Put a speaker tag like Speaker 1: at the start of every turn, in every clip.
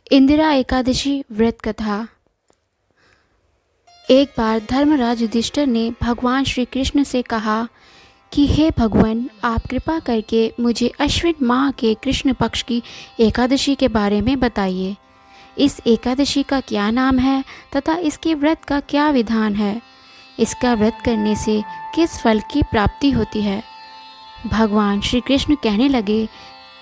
Speaker 1: इंदिरा एकादशी व्रत कथा। एक बार धर्मराज युधिष्ठिर ने भगवान श्री कृष्ण से कहा कि हे भगवान, आप कृपा करके मुझे अश्विन माह के कृष्ण पक्ष की एकादशी के बारे में बताइए। इस एकादशी का क्या नाम है तथा इसके व्रत का क्या विधान है? इसका व्रत करने से किस फल की प्राप्ति होती है? भगवान श्री कृष्ण कहने लगे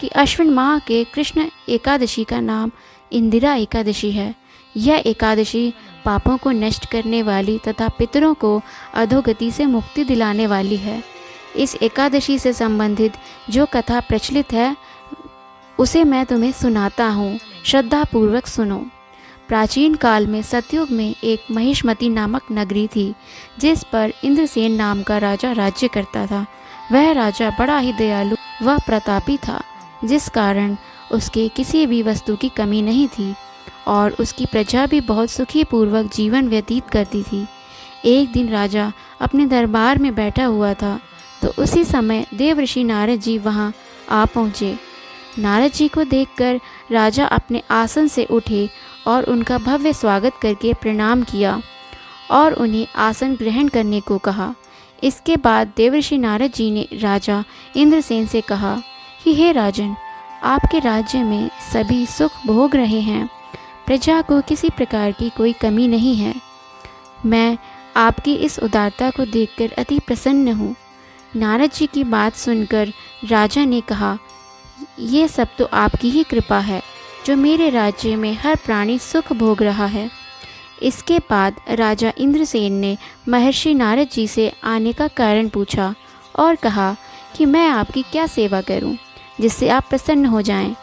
Speaker 1: कि अश्विन माह के कृष्ण एकादशी का नाम इंदिरा एकादशी है। यह एकादशी पापों को नष्ट करने वाली तथा पितरों को अधोगति से मुक्ति दिलाने वाली है। इस एकादशी से संबंधित जो कथा प्रचलित है उसे मैं तुम्हें सुनाता हूँ, श्रद्धापूर्वक सुनो। प्राचीन काल में सतयुग में एक महिष्मती नामक नगरी थी, जिस पर इंद्रसेन नाम का राजा राज्य करता था। वह राजा बड़ा ही दयालु व प्रतापी था, जिस कारण उसके किसी भी वस्तु की कमी नहीं थी और उसकी प्रजा भी बहुत सुखी पूर्वक जीवन व्यतीत करती थी। एक दिन राजा अपने दरबार में बैठा हुआ था, तो उसी समय देवर्षि नारद जी वहां आ पहुँचे। नारद जी को देखकर राजा अपने आसन से उठे और उनका भव्य स्वागत करके प्रणाम किया और उन्हें आसन ग्रहण करने को कहा। इसके बाद देवर्षि नारद जी ने राजा इंद्रसेन से कहा कि हे राजन, आपके राज्य में सभी सुख भोग रहे हैं, प्रजा को किसी प्रकार की कोई कमी नहीं है। मैं आपकी इस उदारता को देखकर अति प्रसन्न हूँ। नारद जी की बात सुनकर राजा ने कहा, ये सब तो आपकी ही कृपा है जो मेरे राज्य में हर प्राणी सुख भोग रहा है। इसके बाद राजा इंद्रसेन ने महर्षि नारद जी से आने का कारण पूछा और कहा कि मैं आपकी क्या सेवा करूं, जिससे आप प्रसन्न हो जाएं।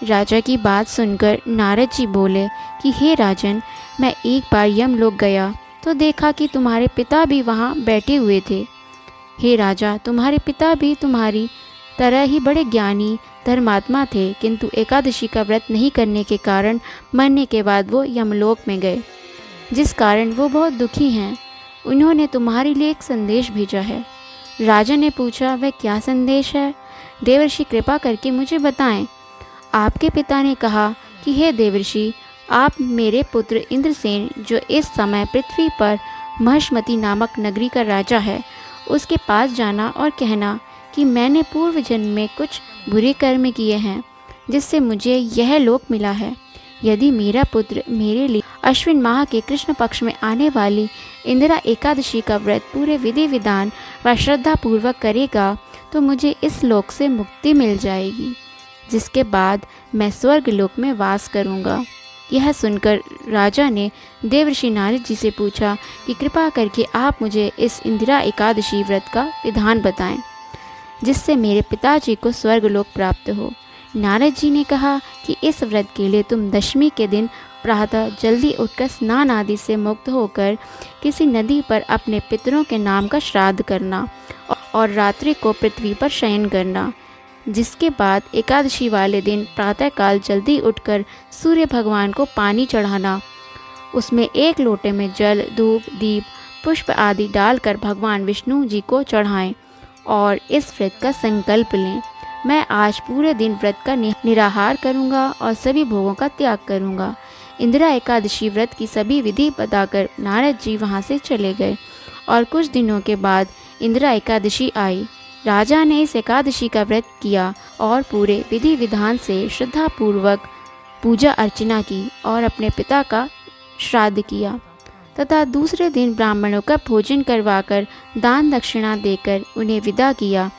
Speaker 1: राजा की बात सुनकर नारद जी बोले कि हे राजन, मैं एक बार यमलोक गया तो देखा कि तुम्हारे पिता भी वहां बैठे हुए थे। हे राजा, तुम्हारे पिता भी तुम्हारी तरह ही बड़े ज्ञानी धर्मात्मा थे, किंतु एकादशी का व्रत नहीं करने के कारण मरने के बाद वो यमलोक में गए, जिस कारण वो बहुत दुखी हैं। उन्होंने तुम्हारे लिए एक संदेश भेजा है। राजा ने पूछा, वह क्या संदेश है? देवर्षि, कृपा करके मुझे बताएं। आपके पिता ने कहा कि हे देवर्षि, आप मेरे पुत्र इंद्रसेन, जो इस समय पृथ्वी पर महिष्मती नामक नगरी का राजा है, उसके पास जाना और कहना कि मैंने पूर्व जन्म में कुछ बुरे कर्म किए हैं, जिससे मुझे यह लोक मिला है। यदि मेरा पुत्र मेरे लिए अश्विन माह के कृष्ण पक्ष में आने वाली इंदिरा एकादशी का व्रत पूरे विधि विधान व श्रद्धा पूर्वक करेगा तो मुझे इस लोक से मुक्ति मिल जाएगी, जिसके बाद मैं स्वर्ग लोक में वास करूंगा। यह सुनकर राजा ने देवर्षि नारद जी से पूछा कि कृपा करके आप मुझे इस इंदिरा एकादशी व्रत का विधान बताएं, जिससे मेरे पिताजी को स्वर्ग लोक प्राप्त हो। नारद जी ने कहा कि इस व्रत के लिए तुम दशमी के दिन प्रातः जल्दी उठकर स्नान आदि से मुक्त होकर किसी नदी पर अपने पितरों के नाम का श्राद्ध करना और रात्रि को पृथ्वी पर शयन करना। जिसके बाद एकादशी वाले दिन प्रातःकाल जल्दी उठकर सूर्य भगवान को पानी चढ़ाना, उसमें एक लोटे में जल, धूप, दीप, पुष्प आदि डालकर भगवान विष्णु जी को चढ़ाएं और इस व्रत का संकल्प लें। मैं आज पूरे दिन व्रत का निराहार करूंगा और सभी भोगों का त्याग करूंगा। इंदिरा एकादशी व्रत की सभी विधि बताकर नारद जी वहां से चले गए और कुछ दिनों के बाद इंदिरा एकादशी आई। राजा ने इस एकादशी का व्रत किया और पूरे विधि विधान से श्रद्धापूर्वक पूजा अर्चना की और अपने पिता का श्राद्ध किया तथा दूसरे दिन ब्राह्मणों का भोजन करवाकर दान दक्षिणा देकर उन्हें विदा किया।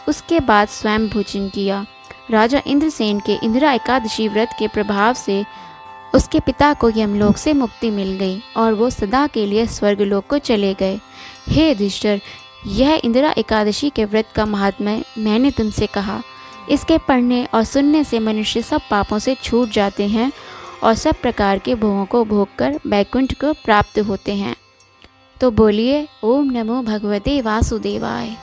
Speaker 1: उसके बाद स्वयं भोजन किया। राजा इंद्रसेन के इंदिरा एकादशी व्रत के प्रभाव से उसके पिता को यमलोक से मुक्ति मिल गई और वो सदा के लिए स्वर्गलोक को चले गए। हे युधिष्ठिर, यह इंदिरा एकादशी के व्रत का महात्म्य मैंने तुमसे कहा। इसके पढ़ने और सुनने से मनुष्य सब पापों से छूट जाते हैं और सब प्रकार के भोगों को भोगकर बैकुंठ को प्राप्त होते हैं। तो बोलिए, ओम नमो भगवते वासुदेवाय।